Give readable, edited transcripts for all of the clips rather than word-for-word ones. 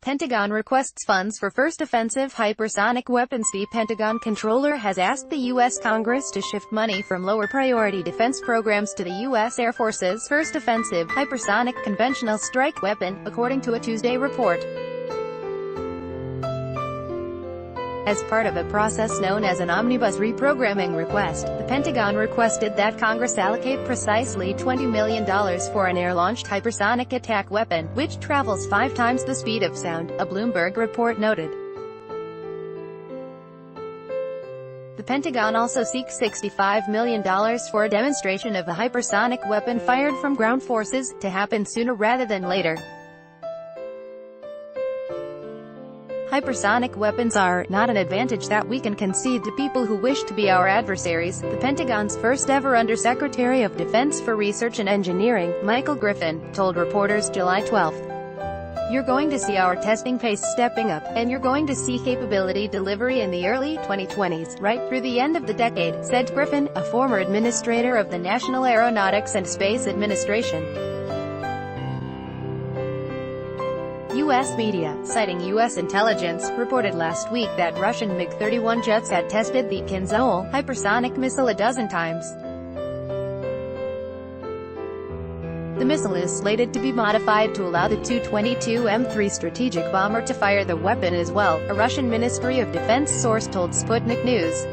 Pentagon requests funds for first offensive hypersonic weapons. The Pentagon controller has asked the U.S. Congress to shift money from lower-priority defense programs to the U.S. Air Force's first offensive hypersonic conventional strike weapon, according to a Tuesday report. As part of a process known as an omnibus reprogramming request, the Pentagon requested that Congress allocate precisely $20 million for an air-launched hypersonic attack weapon, which travels 5 times the speed of sound, a Bloomberg report noted. The Pentagon also seeks $65 million for a demonstration of the hypersonic weapon fired from ground forces, to happen sooner rather than later. Hypersonic weapons are not an advantage that we can concede to people who wish to be our adversaries, the Pentagon's first-ever Undersecretary of Defense for Research and Engineering, Michael Griffin, told reporters July 12. "You're going to see our testing pace stepping up, and you're going to see capability delivery in the early 2020s, right through the end of the decade," said Griffin, a former administrator of the National Aeronautics and Space Administration. U.S. media, citing U.S. intelligence, reported last week that Russian MiG-31 jets had tested the Kinzhal hypersonic missile a dozen times. The missile is slated to be modified to allow the Tu-22M3 strategic bomber to fire the weapon as well, a Russian Ministry of Defense source told Sputnik News.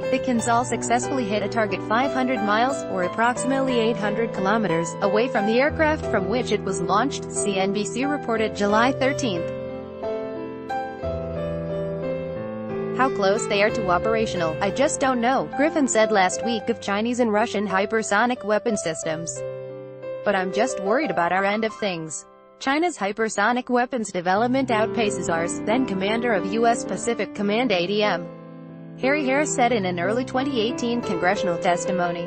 The Kinzhal successfully hit a target 500 miles, or approximately 800 kilometers, away from the aircraft from which it was launched, CNBC reported July 13. "How close they are to operational, I just don't know," Griffin said last week of Chinese and Russian hypersonic weapon systems. "But I'm just worried about our end of things. China's hypersonic weapons development outpaces ours," then commander of U.S. Pacific Command ADM. Harris said in an early 2018 congressional testimony.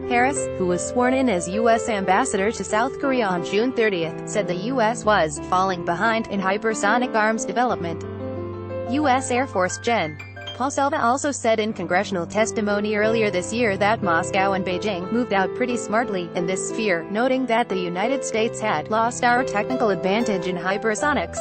Harris, who was sworn in as U.S. ambassador to South Korea on June 30, said the U.S. was falling behind in hypersonic arms development. U.S. Air Force Gen. Paul Selva also said in congressional testimony earlier this year that Moscow and Beijing moved out pretty smartly in this sphere, noting that the United States had lost our technical advantage in hypersonics.